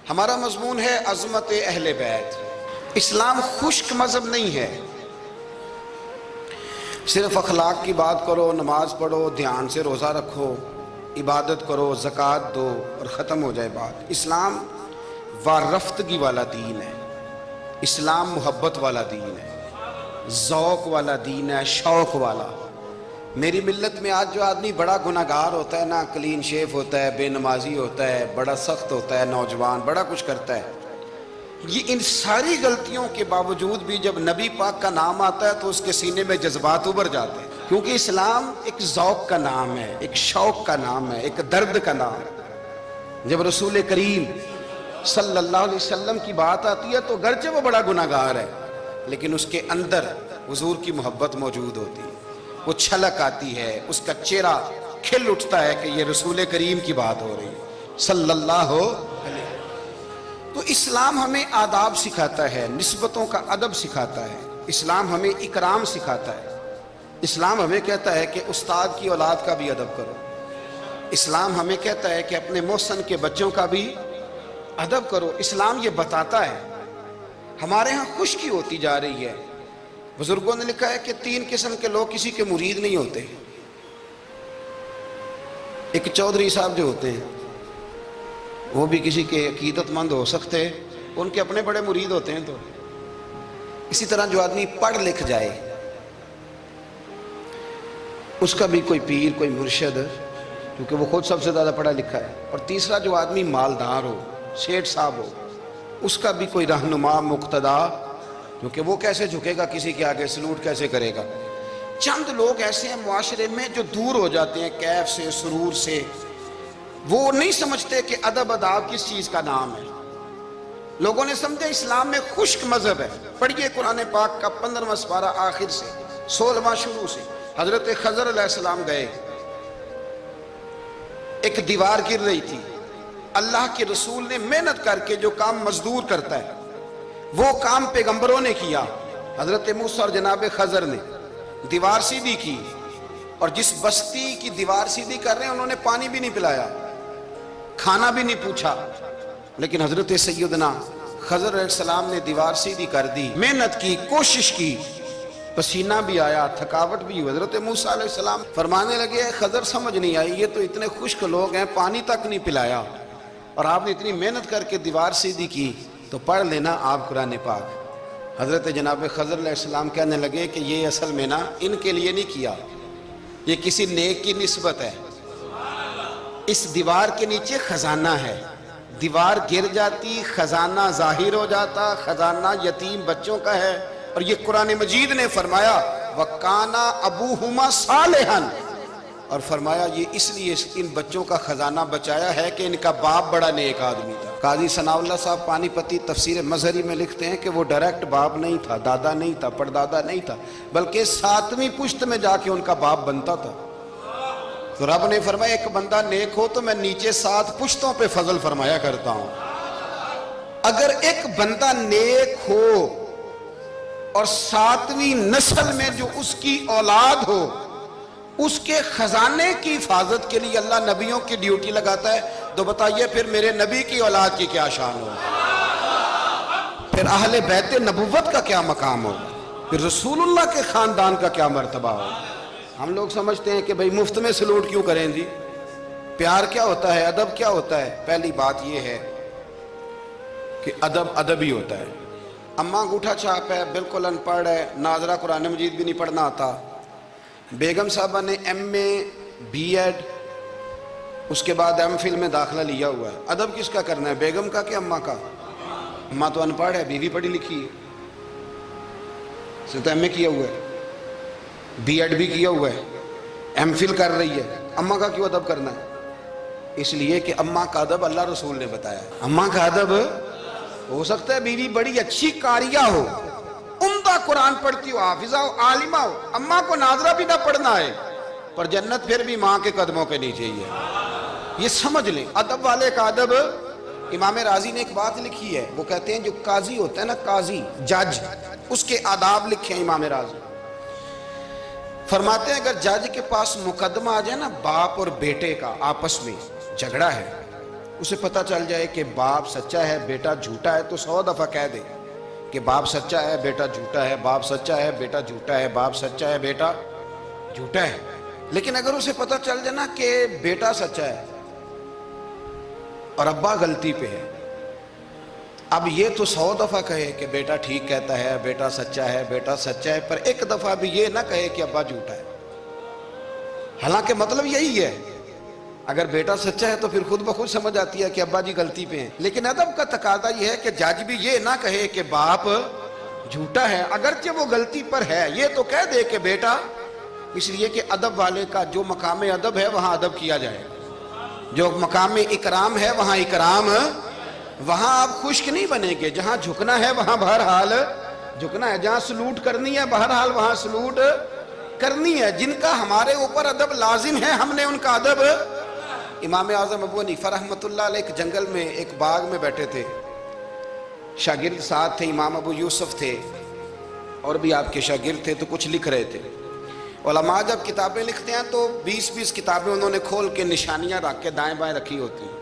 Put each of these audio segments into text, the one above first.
ہمارا مضمون ہے عظمت اہل بیت۔ اسلام خشک مذہب نہیں ہے، صرف اخلاق کی بات کرو، نماز پڑھو، دھیان سے روزہ رکھو، عبادت کرو، زکوٰۃ دو اور ختم ہو جائے بات۔ اسلام وارفتگی والا دین ہے، اسلام محبت والا دین ہے، ذوق والا دین ہے، شوق والا۔ میری ملت میں آج جو آدمی بڑا گناہگار ہوتا ہے نا، کلین شیف ہوتا ہے، بے نمازی ہوتا ہے، بڑا سخت ہوتا ہے، نوجوان بڑا کچھ کرتا ہے، یہ ان ساری غلطیوں کے باوجود بھی جب نبی پاک کا نام آتا ہے تو اس کے سینے میں جذبات ابھر جاتے ہیں، کیونکہ اسلام ایک ذوق کا نام ہے، ایک شوق کا نام ہے، ایک درد کا نام ہے۔ جب رسول کریم صلی اللہ علیہ وسلم کی بات آتی ہے تو گرچہ وہ بڑا گناہگار ہے لیکن اس کے اندر حضور کی محبت موجود ہوتی ہے، وہ چھلک آتی ہے، اس کا چہرہ کھل اٹھتا ہے کہ یہ رسول کریم کی بات ہو رہی ہے صلی اللہ علیہ۔ تو اسلام ہمیں آداب سکھاتا ہے، نسبتوں کا ادب سکھاتا ہے، اسلام ہمیں اکرام سکھاتا ہے، اسلام ہمیں کہتا ہے کہ استاد کی اولاد کا بھی ادب کرو، اسلام ہمیں کہتا ہے کہ اپنے محسن کے بچوں کا بھی ادب کرو۔ اسلام یہ بتاتا ہے۔ ہمارے ہاں خشکی ہوتی جا رہی ہے، بزرگوں نے لکھا ہے کہ 3 قسم کے لوگ کسی کے مرید نہیں ہوتے۔ ایک چودھری صاحب جو ہوتے ہیں وہ بھی کسی کے عقیدت مند ہو سکتے، ان کے اپنے بڑے مرید ہوتے ہیں۔ تو اسی طرح جو آدمی پڑھ لکھ جائے اس کا بھی کوئی پیر، کوئی مرشد، کیونکہ وہ خود سب سے زیادہ پڑھا لکھا ہے۔ اور تیسرا جو آدمی مالدار ہو، سیٹھ صاحب ہو، اس کا بھی کوئی رہنما، مقتدا، کیونکہ وہ کیسے جھکے گا کسی کے آگے، سلوٹ کیسے کرے گا۔ چند لوگ ایسے ہیں معاشرے میں جو دور ہو جاتے ہیں کیف سے، سرور سے، وہ نہیں سمجھتے کہ ادب آداب کس چیز کا نام ہے۔ لوگوں نے سمجھا اسلام میں خشک مذہب ہے۔ پڑھیے قرآن پاک کا 15واں سپارہ آخر سے 16واں شروع سے۔ حضرت خضر علیہ السلام گئے، ایک دیوار گر رہی تھی، اللہ کے رسول نے محنت کر کے جو کام مزدور کرتا ہے وہ کام پیغمبروں نے کیا۔ حضرت موسیٰ اور جناب خضر نے دیوار سیدھی کی، اور جس بستی کی دیوار سیدھی کر رہے ہیں انہوں نے پانی بھی نہیں پلایا، کھانا بھی نہیں پوچھا، لیکن حضرت سیدنا خضر علیہ السلام نے دیوار سیدھی کر دی، محنت کی، کوشش کی، پسینہ بھی آیا، تھکاوٹ بھی ہوئی۔ حضرت موسیٰ علیہ السلام فرمانے لگے، خضر سمجھ نہیں آئی، یہ تو اتنے خشک لوگ ہیں، پانی تک نہیں پلایا، اور آپ نے اتنی محنت کر کے دیوار سیدھی کی، تو پڑھ لینا آپ قرآن پاک۔ حضرت جناب خضر علیہ السلام کہنے لگے کہ یہ اصل میں نا ان کے لیے نہیں کیا، یہ کسی نیک کی نسبت ہے، اس دیوار کے نیچے خزانہ ہے، دیوار گر جاتی، خزانہ ظاہر ہو جاتا، خزانہ یتیم بچوں کا ہے۔ اور یہ قرآن مجید نے فرمایا وَقَانَ أَبُوهُمَا صَالِحًا، اور فرمایا یہ اس لیے ان بچوں کا خزانہ بچایا ہے کہ ان کا باپ بڑا نیک آدمی تھا۔ قاضی ثناء اللہ صاحب پانی پتی تفسیر مظہری میں لکھتے ہیں کہ وہ ڈائریکٹ باپ نہیں تھا، دادا نہیں تھا، پردادا نہیں تھا، بلکہ 7ویں پشت میں جا کے ان کا باپ بنتا تھا۔ تو رب نے فرمایا ایک بندہ نیک ہو تو میں نیچے 7 پشتوں پہ فضل فرمایا کرتا ہوں۔ اگر ایک بندہ نیک ہو اور 7ویں نسل میں جو اس کی اولاد ہو، اس کے خزانے کی حفاظت کے لیے اللہ نبیوں کی ڈیوٹی لگاتا ہے، تو بتائیے پھر میرے نبی کی اولاد کی کیا شان ہو، پھر اہل بیت نبوت کا کیا مقام ہو، پھر رسول اللہ کے خاندان کا کیا مرتبہ ہو۔ ہم لوگ سمجھتے ہیں کہ بھئی مفت میں سلوٹ کیوں کریں جی، پیار کیا ہوتا ہے، ادب کیا ہوتا ہے۔ پہلی بات یہ ہے کہ ادب ادب ہی ہوتا ہے۔ اماں انگوٹھا چھاپ ہے، بالکل ان پڑھ ہے، ناظرہ قرآن مجید بھی نہیں پڑھنا آتا، بیگم صاحبہ نے MA B.Ed اس کے بعد MPhil میں داخلہ لیا ہوا ہے، ادب کس کا کرنا ہے، بیگم کا کہ اماں کا؟ اماں تو ان پڑھ ہے، بیوی پڑھی لکھی ہے، اسے تو MA کیا ہوا ہے، B.Ed بھی کیا ہوا ہے، MPhil کر رہی ہے، اماں کا کیوں ادب کرنا ہے؟ اس لیے کہ اماں کا ادب اللہ رسول نے بتایا ہے۔ اماں کا ادب ہو سکتا ہے بیوی بڑی اچھی قاریہ ہو، عمدہ قرآن پڑھتی ہو، حافظہ ہو، عالمہ ہو، اماں کو ناظرہ بھی نہ پڑھنا ہے، پر جنت پھر بھی ماں کے قدموں کے نیچے ہی ہے۔ یہ سمجھ لیں ادب والے کا ادب۔ امام راضی نے ایک بات لکھی ہے، وہ کہتے ہیں جو قاضی ہوتا ہے نا، قاضی جج، اس کے آداب لکھے ہیں امام راضی۔ فرماتے ہیں اگر جج کے پاس مقدمہ آ جائے نا باپ اور بیٹے کا آپس میں جھگڑا ہے، اسے پتہ چل جائے کہ باپ سچا ہے بیٹا جھوٹا ہے تو 100 دفعہ کہہ دے کہ باپ سچا ہے بیٹا جھوٹا ہے، باپ سچا ہے بیٹا جھوٹا ہے، باپ سچا ہے بیٹا جھوٹا ہے۔ لیکن اگر اسے پتہ چل جائے نا کہ بیٹا سچا ہے اور ابا غلطی پہ ہے، اب یہ تو 100 دفعہ کہے کہ بیٹا ٹھیک کہتا ہے، بیٹا سچا ہے، بیٹا سچا ہے، پر ایک دفعہ بھی یہ نہ کہے کہ ابا جھوٹا ہے۔ حالانکہ مطلب یہی ہے، اگر بیٹا سچا ہے تو پھر خود بخود سمجھ آتی ہے کہ ابا جی غلطی پہ ہیں۔ لیکن ادب کا تقاضا یہ ہے کہ جج بھی یہ نہ کہے کہ باپ جھوٹا ہے اگرچہ وہ غلطی پر ہے، یہ تو کہہ دے کہ بیٹا، اس لیے کہ ادب والے کا جو مقام ادب ہے وہاں ادب کیا جائے، جو مقام اکرام ہے وہاں اکرام، وہاں آپ خشک نہیں بنیں گے، جہاں جھکنا ہے وہاں بہرحال جھکنا ہے، جہاں سلوٹ کرنی ہے بہرحال وہاں سلوٹ کرنی ہے۔ جن کا ہمارے اوپر ادب لازم ہے ہم نے ان کا ادب۔ امام اعظم ابو حنیفہ رحمۃ اللہ علیہ ایک جنگل میں ایک باغ میں بیٹھے تھے، شاگرد ساتھ تھے، امام ابو یوسف تھے اور بھی آپ کے شاگرد تھے، تو کچھ لکھ رہے تھے۔ علماء جب کتابیں لکھتے ہیں تو 20 کتابیں انہوں نے کھول کے نشانیاں رکھ کے دائیں بائیں رکھی ہوتی ہیں،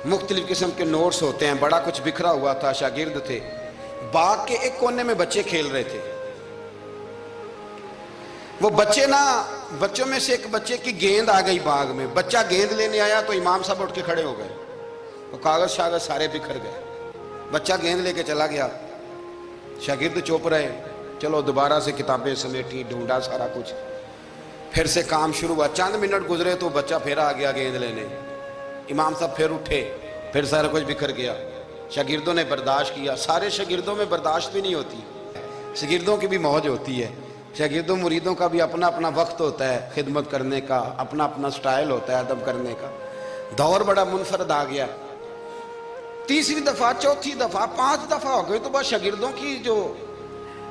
مختلف قسم کے نوٹس ہوتے ہیں، بڑا کچھ بکھرا ہوا تھا۔ شاگرد تھے، باغ کے ایک کونے میں بچے کھیل رہے تھے، وہ بچوں میں سے ایک بچے کی گیند آ گئی باغ میں، بچہ گیند لینے آیا تو امام صاحب اٹھ کے کھڑے ہو گئے، وہ کاغذ شاغذ سارے بکھر گئے، بچہ گیند لے کے چلا گیا، شاگرد چوپ رہے، چلو دوبارہ سے کتابیں سمیٹی، ڈھونڈا سارا کچھ، پھر سے کام شروع ہوا، چند منٹ گزرے تو بچہ پھر آ گیا گیند لینے، امام صاحب پھر اٹھے، پھر سارا کچھ بکھر گیا، شاگردوں نے برداشت کیا، سارے شاگردوں میں برداشت بھی نہیں ہوتی، شاگردوں کی بھی موج ہوتی ہے، شاگردوں مریدوں کا بھی اپنا اپنا وقت ہوتا ہے خدمت کرنے کا، اپنا اپنا سٹائل ہوتا ہے ادب کرنے کا، دور بڑا منفرد آ گیا، تیسری دفعہ، چوتھی دفعہ، 5 دفعہ ہو گئی تو بس شاگردوں کی جو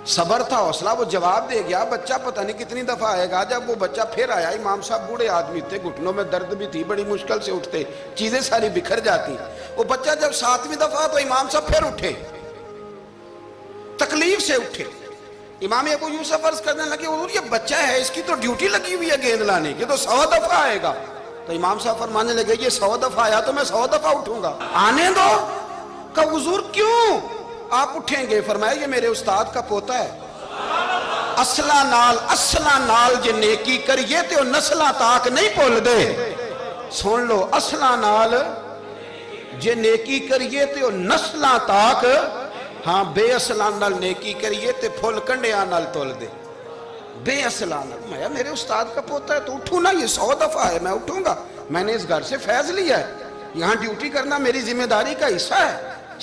صبر تھا حوصلہ وہ جواب دے گیا، بچہ پتہ نہیں کتنی دفعہ آئے گا۔ جب وہ بچہ پھر آیا، امام صاحب بوڑھے آدمی تھے، گھٹنوں میں درد بھی تھی، بڑی مشکل سے اٹھتے، چیزیں ساری بکھر جاتی، وہ بچہ جب 7ویں دفعہ تو امام صاحب پھر اٹھے، تکلیف سے اٹھے، امام ابو یوسف عرض کرنے لگے حضور یہ بچہ ہے، اس کی تو ڈیوٹی لگی ہوئی ہے گیند لانے کی، تو 100 دفعہ آئے گا، تو امام صاحب فرمانے لگے یہ 100 دفعہ آیا تو میں 100 دفعہ اٹھوں گا، آنے دو۔ کہا حضور کیوں آپ اٹھیں گے؟ فرمایا یہ میرے استاد کا پوتا ہے، اصلا نال جے نیکی کریے تے نسلاں تاک نہیں بھول دے، سن لو، اصلا نال جے نیکی کریے تے نسلاں تاک، ہاں بے اصلاں نال نیکی کریے تے پھول کنڈیاں نال تول دے، بے اصلاں نال۔ میں میرے استاد کا پوتا ہے تو اٹھوں نا، یہ 100 دفعہ ہے میں اٹھوں گا، میں نے اس گھر سے فیض لیا ہے، یہاں ڈیوٹی کرنا میری ذمہ داری کا حصہ ہے،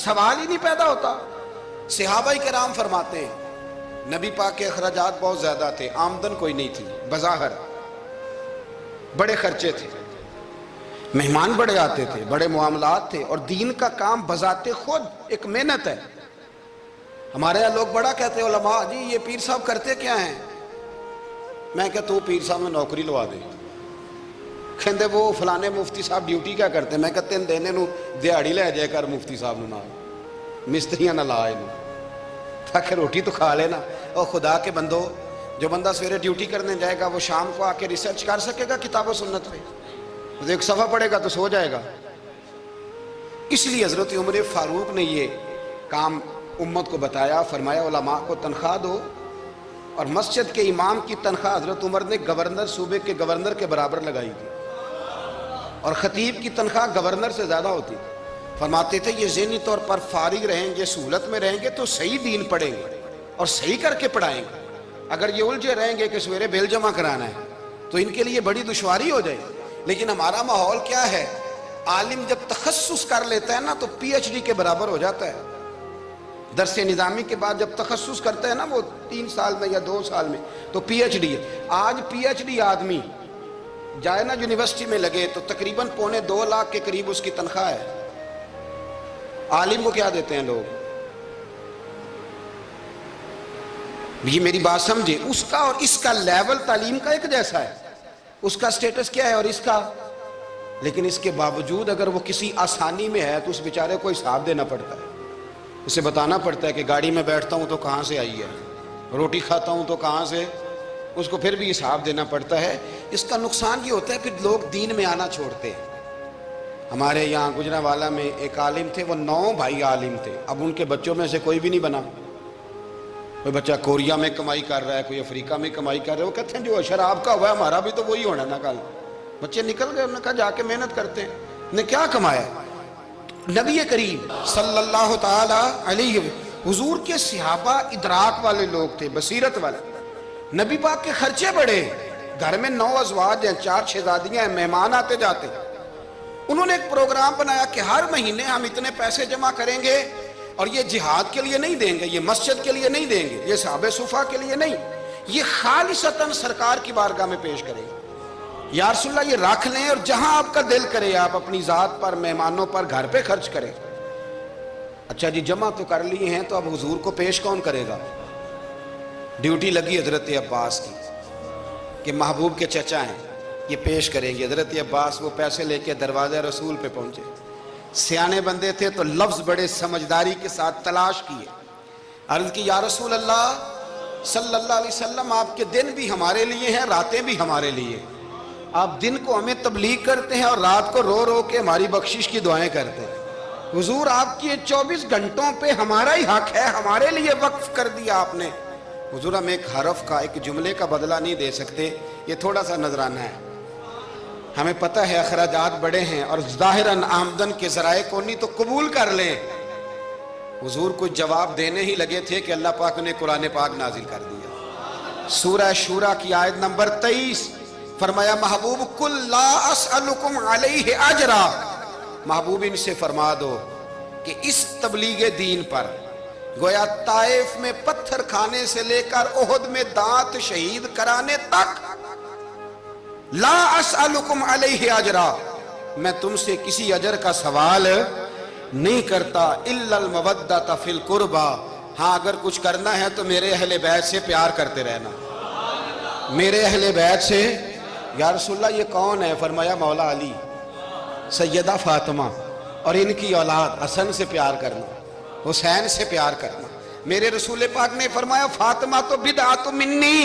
سوال ہی نہیں پیدا ہوتا۔ صحابہ کرام فرماتے ہیں نبی پاک کے اخراجات بہت زیادہ تھے، آمدن کوئی نہیں تھی، بظاہر بڑے خرچے تھے، مہمان بڑے آتے تھے، بڑے معاملات تھے، اور دین کا کام بذات خود ایک محنت ہے۔ ہمارے یہاں لوگ بڑا کہتے ہیں علماء جی یہ پیر صاحب کرتے کیا ہیں؟ میں کہتا ہوں پیر صاحب میں نوکری لوا دے، کہندے وہ فلانے مفتی صاحب ڈیوٹی کیا کرتے ہیں؟ میں کہتے ہیں دینے نو دیہاڑی لے جائے کر مفتی صاحب نو، مستریاں نہ لائے نو، تاکہ روٹی تو کھا لینا۔ اور خدا کے بندو، جو بندہ سویرے ڈیوٹی کرنے جائے گا وہ شام کو آ کے ریسرچ کر سکے گا کتاب و سنت پہ؟ وہ ایک صفحہ پڑھے گا تو سو جائے گا۔ اس لیے حضرت عمر فاروق نے یہ کام امت کو بتایا، فرمایا علماء کو تنخواہ دو، اور مسجد کے امام کی تنخواہ حضرت عمر نے گورنر، صوبے کے گورنر کے برابر لگائی تھی، اور خطیب کی تنخواہ گورنر سے زیادہ ہوتی تھی۔ فرماتے تھے یہ ذہنی طور پر فارغ رہیں گے، سہولت میں رہیں گے تو صحیح دین پڑھیں گے اور صحیح کر کے پڑھائیں گے، اگر یہ الجھے رہیں گے کہ سویرے بل جمع کرانا ہے تو ان کے لیے بڑی دشواری ہو جائے۔ لیکن ہمارا ماحول کیا ہے، عالم جب تخصص کر لیتا ہے نا تو پی ایچ ڈی کے برابر ہو جاتا ہے۔ درس نظامی کے بعد جب تخصص کرتا ہے نا وہ 3 سال میں یا 2 سال میں تو پی ایچ ڈی ہے۔ آج پی ایچ ڈی آدمی جائے نا یونیورسٹی میں لگے تو تقریباً 2.25 لاکھ کے قریب اس کی تنخواہ ہے۔ عالم کو کیا دیتے ہیں لوگ؟ یہ میری بات سمجھے، اس کا اور اس کا لیول تعلیم کا ایک جیسا ہے، اس کا سٹیٹس کیا ہے اور اس کا، لیکن اس کے باوجود اگر وہ کسی آسانی میں ہے تو اس بیچارے کو حساب دینا پڑتا ہے، اسے بتانا پڑتا ہے کہ گاڑی میں بیٹھتا ہوں تو کہاں سے آئی ہے، روٹی کھاتا ہوں تو کہاں سے، اس کو پھر بھی حساب دینا پڑتا ہے۔ اس کا نقصان یہ ہوتا ہے پھر لوگ دین میں آنا چھوڑتے ہیں، ہمارے یہاں گجرانوالہ میں ایک عالم تھے، وہ 9 بھائی عالم تھے، اب ان کے بچوں میں سے کوئی بھی نہیں بنا۔ کوئی بچہ کوریا میں کمائی کر رہا ہے، کوئی افریقہ میں کمائی کر رہا ہے، وہ کہتے ہیں جو شراب کا ہوا ہے ہمارا بھی تو وہی ہونا نا۔ کل بچے نکل گئے، انہوں نے کہا جا کے محنت کرتے ہیں۔ نے کیا کمایا؟ نبی کریم صلی اللہ تعالی علیہ حضور کے صحابہ ادراک والے لوگ تھے، بصیرت والے۔ نبی پاک کے خرچے بڑے، گھر میں 9 ازواج ہیں، 4 شہزادیاں ہیں، مہمان آتے جاتے۔ انہوں نے ایک پروگرام بنایا کہ ہر مہینے ہم اتنے پیسے جمع کریں گے، اور یہ جہاد کے لیے نہیں دیں گے، یہ مسجد کے لیے نہیں دیں گے، یہ صحابہ صفا کے لیے نہیں، یہ خالصتاً سرکار کی بارگاہ میں پیش کریں گے۔ یا رسول اللہ یہ رکھ لیں، اور جہاں آپ کا دل کرے آپ اپنی ذات پر، مہمانوں پر، گھر پہ خرچ کریں۔ اچھا جی جمع تو کر لی ہیں، تو اب حضور کو پیش کون کرے گا؟ ڈیوٹی لگی حضرت عباس کی کہ محبوب کے چچا ہیں، یہ پیش کریں گے۔ حضرت عباس وہ پیسے لے کے دروازہ رسول پہ پہنچے۔ سیانے بندے تھے تو لفظ بڑے سمجھداری کے ساتھ تلاش کیے، عرض کی یا رسول اللہ صلی اللہ علیہ وسلم، آپ کے دن بھی ہمارے لیے ہیں، راتیں بھی ہمارے لیے، آپ دن کو ہمیں تبلیغ کرتے ہیں اور رات کو رو رو کے ہماری بخشش کی دعائیں کرتے ہیں۔ حضور آپ کی 24 گھنٹوں پہ ہمارا ہی حق ہے، ہمارے لیے وقف کر دیا آپ نے۔ حضور ہم ایک حرف کا، ایک جملے کا بدلہ نہیں دے سکتے، یہ تھوڑا سا نذرانہ ہے۔ ہمیں پتہ ہے اخراجات بڑے ہیں اور ظاہراً آمدن کے ذرائع کو نہیں تو قبول کر لیں۔ حضور کو جواب دینے ہی لگے تھے کہ اللہ پاک نے قرآن پاک نازل کر دیا۔ سورہ شورى کی آیت نمبر 23 فرمایا محبوب قل لا اسألکم علیہ اجرا، محبوب ان سے فرما دو کہ اس تبلیغ دین پر گویا طائف میں پتھر کھانے سے لے کر احد میں دانت شہید کرانے تک، لا اسألکم علیہ اجرا، میں تم سے کسی اجر کا سوال نہیں کرتا، الا المودۃ فی القربى، ہاں اگر کچھ کرنا ہے تو میرے اہل بیت سے پیار کرتے رہنا، میرے اہل بیت سے۔ یا رسول اللہ یہ کون ہے؟ فرمایا مولا علی، سیدہ فاطمہ اور ان کی اولاد حسن سے پیار کرنا، حسین سے پیار کرنا۔ میرے رسول پاک نے فرمایا فاطمہ تو بدعت منی،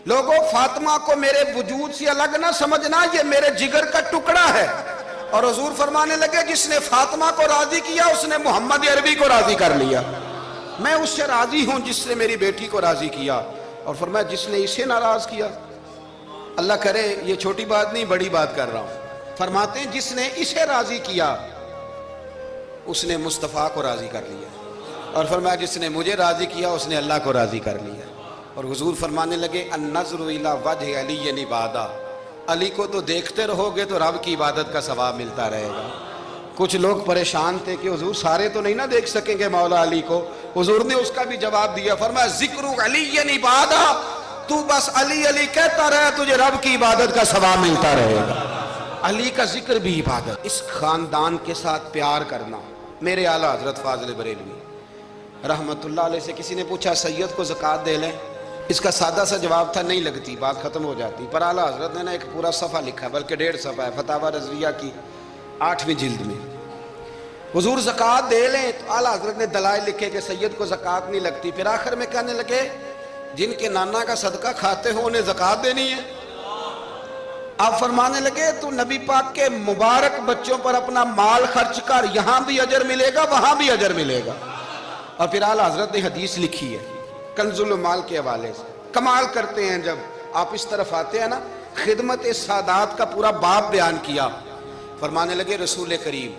لوگوں فاطمہ کو میرے وجود سے الگ نہ سمجھنا، یہ میرے جگر کا ٹکڑا ہے۔ اور حضور فرمانے لگے جس نے فاطمہ کو راضی کیا اس نے محمد عربی کو راضی کر لیا، میں اس سے راضی ہوں جس نے میری بیٹی کو راضی کیا۔ اور فرمایا جس نے اسے ناراض کیا، اللہ کرے یہ چھوٹی بات نہیں بڑی بات کر رہا ہوں، فرماتے ہیں جس نے اسے راضی کیا اس نے مصطفیٰ کو راضی کر لیا، اور فرمایا جس نے مجھے راضی کیا اس نے اللہ کو راضی کر لیا۔ اور حضور فرمانے لگے النظر الی وجہ علی عبادہ، علی کو تو دیکھتے رہو گے تو رب کی عبادت کا ثواب ملتا رہے گا۔ کچھ لوگ پریشان تھے کہ حضور سارے تو نہیں نہ دیکھ سکیں گے مولا علی کو، حضور نے اس کا بھی جواب دیا، فرمایا ذکر علی عبادہ، تو بس علی علی کہتا رہے تجھے رب کی عبادت کا ثواب ملتا رہے گا۔ علی کا ذکر بھی عبادت۔ اس خاندان کے ساتھ پیار کرنا۔ میرے اعلیٰ حضرت فاضل بریلوی رحمت اللہ علیہ سے کسی نے پوچھا سید کو زکوٰۃ دے لیں؟ اس کا سادہ سا جواب تھا نہیں لگتی، بات ختم ہو جاتی، پر اعلیٰ حضرت نے ایک پورا صفحہ لکھا ہے، بلکہ 1.5 صفحہ ہے، فتاوی رضویہ کی 8ویں جلد میں۔ حضور زکوٰۃ دے لیں تو اعلیٰ حضرت نے دلائل لکھے کہ سید کو زکوٰۃ نہیں لگتی، پھر آخر میں کہنے لگے جن کے نانا کا صدقہ کھاتے ہو انہیں زکوٰۃ دینی ہے؟ آپ فرمانے لگے تو نبی پاک کے مبارک بچوں پر اپنا مال خرچ کر، یہاں بھی اجر ملے گا وہاں بھی اجر ملے گا۔ اور پھر اعلیٰ حضرت نے حدیث لکھی ہے کنز المال کے حوالے سے، کمال کرتے ہیں جب آپ اس طرف آتے ہیں نا، خدمت سادات کا پورا باب بیان کیا۔ فرمانے لگے رسول کریم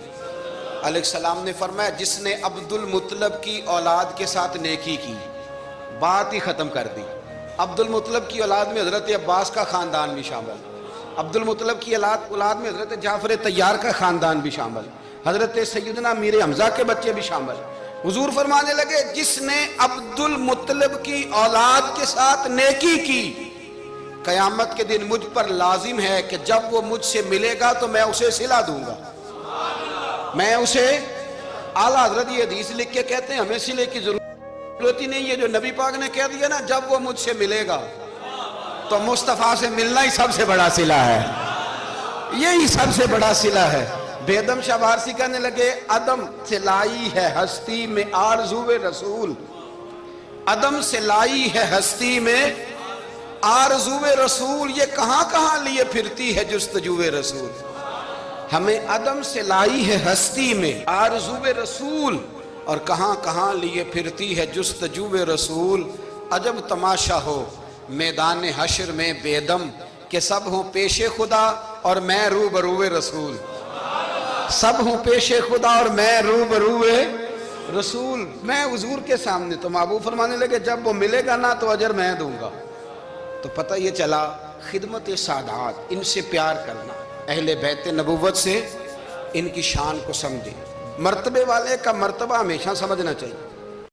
علیہ السلام نے فرمایا جس نے عبد المطلب کی اولاد کے ساتھ نیکی کی، بات ہی ختم کر دی۔ عبد المطلب کی اولاد میں حضرت عباس کا خاندان بھی شامل، عبد المطلب کی اولاد میں حضرت جعفر طیار کا خاندان بھی شامل، حضرت سیدنا میر حمزہ کے بچے بھی شامل۔ حضور فرمانے لگے جس نے عبد المطلب کی اولاد کے ساتھ نیکی کی، قیامت کے دن مجھ پر لازم ہے کہ جب وہ مجھ سے ملے گا تو میں اسے صلہ دوں گا، میں اسے۔ اعلیٰ حضرت یہ حدیث لکھ کے کہتے ہیں ہمیں صلے کی ضرورت ہی نہیں، یہ جو نبی پاک نے کہہ دیا نا جب وہ مجھ سے ملے گا، تو مصطفیٰ سے ملنا ہی سب سے بڑا صلہ ہے، یہی سب سے بڑا صلہ ہے۔ بیدم شاہ بارسی کہنے لگے عدم سے لائی ہے ہستی میں آرزو رسول، عدم سے لائی ہے ہستی میں آرزو رسول، یہ کہاں کہاں لیے پھرتی ہے جستجو رسول۔ ہمیں عدم سے لائی ہے ہستی میں آرزو رسول، اور کہاں کہاں لیے پھرتی ہے جستجو رسول۔ عجب تماشا ہو میدان حشر میں بے دم، کہ سب ہوں پیش خدا اور میں روبرو رسول۔ سب ہوں پیش خدا اور میں روبرو رسول۔ میں حضور کے سامنے، تو محبوب فرمانے لگے جب وہ ملے گا نا تو اجر میں دوں گا۔ تو پتہ یہ چلا خدمت سادات، ان سے پیار کرنا، اہل بیت نبوت سے ان کی شان کو سمجھے۔ مرتبے والے کا مرتبہ ہمیشہ سمجھنا چاہیے۔